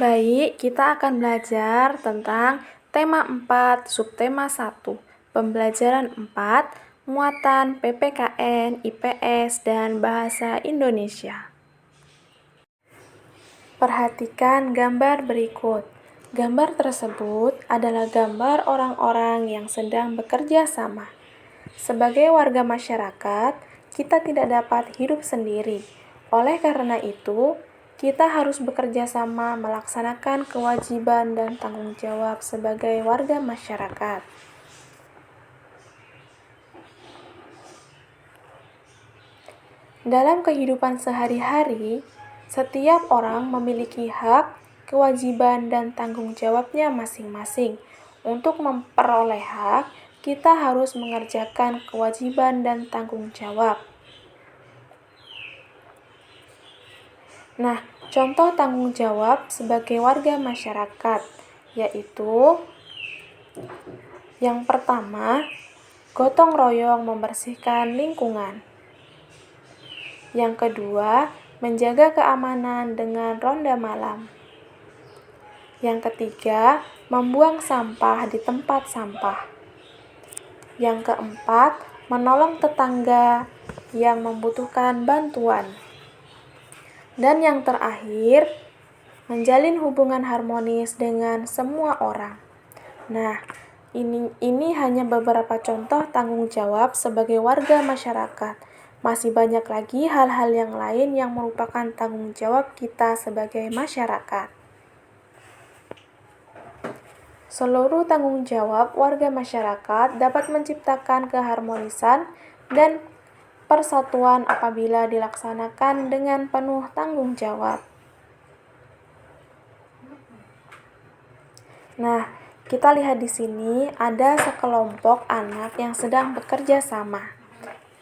Baik, kita akan belajar tentang tema 4, subtema 1, pembelajaran 4, muatan PPKN, IPS, dan Bahasa Indonesia. Perhatikan gambar berikut. Gambar tersebut adalah gambar orang-orang yang sedang bekerja sama. Sebagai warga masyarakat, kita tidak dapat hidup sendiri. Oleh karena itu, kita harus bekerja sama melaksanakan kewajiban dan tanggung jawab sebagai warga masyarakat. Dalam kehidupan sehari-hari, setiap orang memiliki hak, kewajiban, dan tanggung jawabnya masing-masing. Untuk memperoleh hak, kita harus mengerjakan kewajiban dan tanggung jawab. Nah, contoh tanggung jawab sebagai warga masyarakat, yaitu yang pertama, gotong royong membersihkan lingkungan. Yang kedua, menjaga keamanan dengan ronda malam. Yang ketiga, membuang sampah di tempat sampah. Yang keempat, menolong tetangga yang membutuhkan bantuan. Dan yang terakhir, menjalin hubungan harmonis dengan semua orang. Nah, ini hanya beberapa contoh tanggung jawab sebagai warga masyarakat. Masih banyak lagi hal-hal yang lain yang merupakan tanggung jawab kita sebagai masyarakat. Seluruh tanggung jawab warga masyarakat dapat menciptakan keharmonisan dan persatuan apabila dilaksanakan dengan penuh tanggung jawab. Nah, kita lihat di sini ada sekelompok anak yang sedang bekerja sama.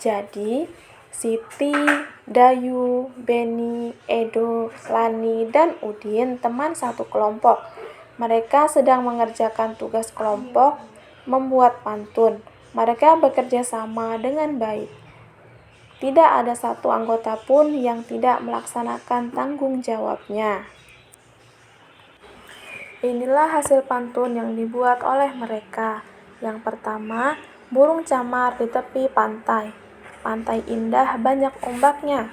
Jadi, Siti, Dayu, Beni, Edo, Lani, dan Udin teman satu kelompok. Mereka sedang mengerjakan tugas kelompok membuat pantun. Mereka bekerja sama dengan baik. Tidak ada satu anggota pun yang tidak melaksanakan tanggung jawabnya. Inilah hasil pantun yang dibuat oleh mereka. Yang pertama, burung camar di tepi pantai. Pantai indah banyak ombaknya.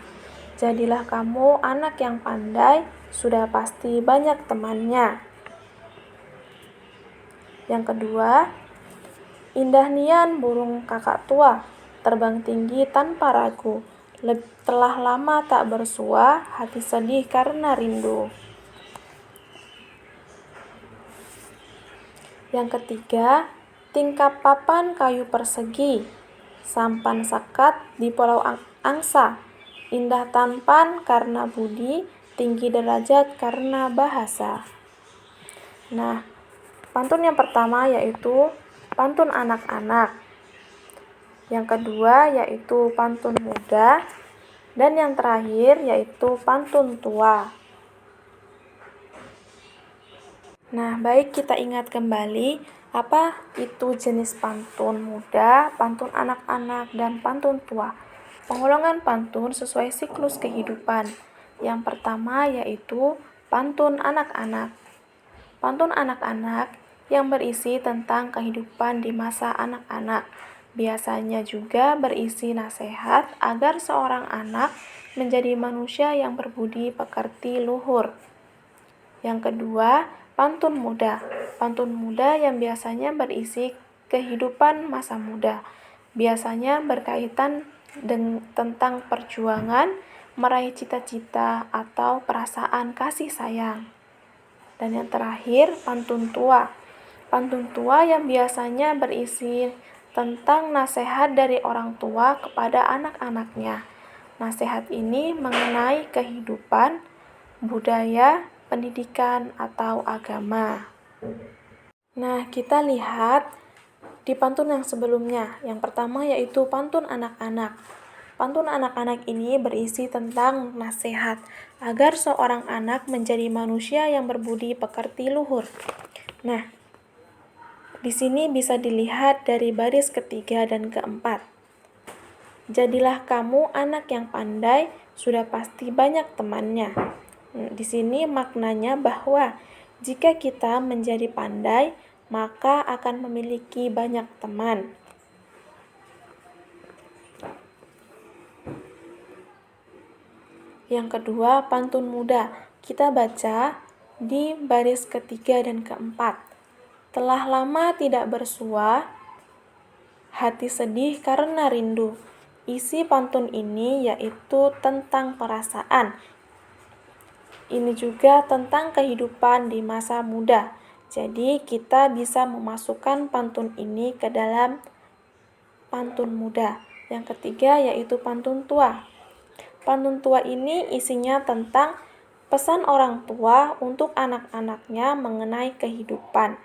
Jadilah kamu anak yang pandai, sudah pasti banyak temannya. Yang kedua, indah nian burung kakak tua, terbang tinggi tanpa ragu. Telah lama tak bersua, hati sedih karena rindu. Yang ketiga, tingkap papan kayu persegi, sampan sekat di pulau angsa, indah tampan karena budi, tinggi derajat karena bahasa. Nah, pantun yang pertama yaitu pantun anak-anak. Yang kedua yaitu pantun muda. Dan yang terakhir yaitu pantun tua. Nah, baik kita ingat kembali apa itu jenis pantun muda, pantun anak-anak, dan pantun tua. Penggolongan pantun sesuai siklus kehidupan. Yang pertama yaitu pantun anak-anak. Pantun anak-anak yang berisi tentang kehidupan di masa anak-anak. Biasanya juga berisi nasihat agar seorang anak menjadi manusia yang berbudi pekerti luhur. Yang kedua, pantun muda. Pantun muda yang biasanya berisi kehidupan masa muda. Biasanya berkaitan tentang perjuangan, meraih cita-cita, atau perasaan kasih sayang. Dan yang terakhir, pantun tua. Pantun tua yang biasanya berisi tentang nasihat dari orang tua kepada anak-anaknya. Nasihat ini mengenai kehidupan, budaya, pendidikan, atau agama. Nah, kita lihat di pantun yang sebelumnya. Yang pertama yaitu pantun anak-anak. Pantun anak-anak ini berisi tentang nasihat agar seorang anak menjadi manusia yang berbudi pekerti luhur. Nah, di sini bisa dilihat dari baris ketiga dan keempat. Jadilah kamu anak yang pandai, sudah pasti banyak temannya. Di sini maknanya bahwa jika kita menjadi pandai, maka akan memiliki banyak teman. Yang kedua, pantun muda. Kita baca di baris ketiga dan keempat. Telah lama tidak bersua, hati sedih karena rindu. Isi pantun ini yaitu tentang perasaan. Ini juga tentang kehidupan di masa muda. Jadi kita bisa memasukkan pantun ini ke dalam pantun muda. Yang ketiga yaitu pantun tua. Pantun tua ini isinya tentang pesan orang tua untuk anak-anaknya mengenai kehidupan.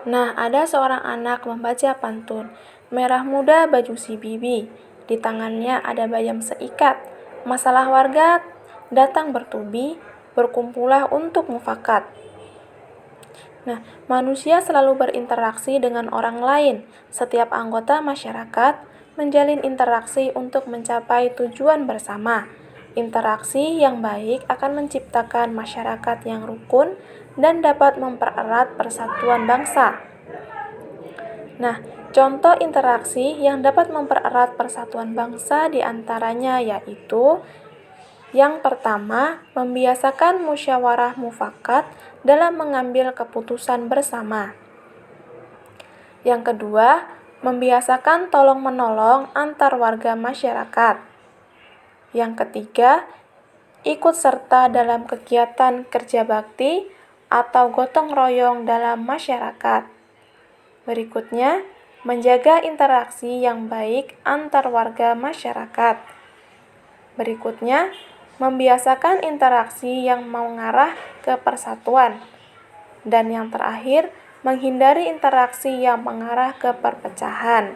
Nah, ada seorang anak membaca pantun. Merah muda baju si bibi, di tangannya ada bayam seikat. Masalah warga datang bertubi, berkumpullah untuk mufakat. Nah, manusia selalu berinteraksi dengan orang lain. Setiap anggota masyarakat menjalin interaksi untuk mencapai tujuan bersama. Interaksi yang baik akan menciptakan masyarakat yang rukun dan dapat mempererat persatuan bangsa. Nah, contoh interaksi yang dapat mempererat persatuan bangsa diantaranya yaitu yang pertama, membiasakan musyawarah mufakat dalam mengambil keputusan bersama. Yang kedua, membiasakan tolong-menolong antar warga masyarakat. Yang ketiga, ikut serta dalam kegiatan kerja bakti atau gotong royong dalam masyarakat. Berikutnya, menjaga interaksi yang baik antar warga masyarakat. Berikutnya, membiasakan interaksi yang mengarah ke persatuan. Dan yang terakhir, menghindari interaksi yang mengarah ke perpecahan.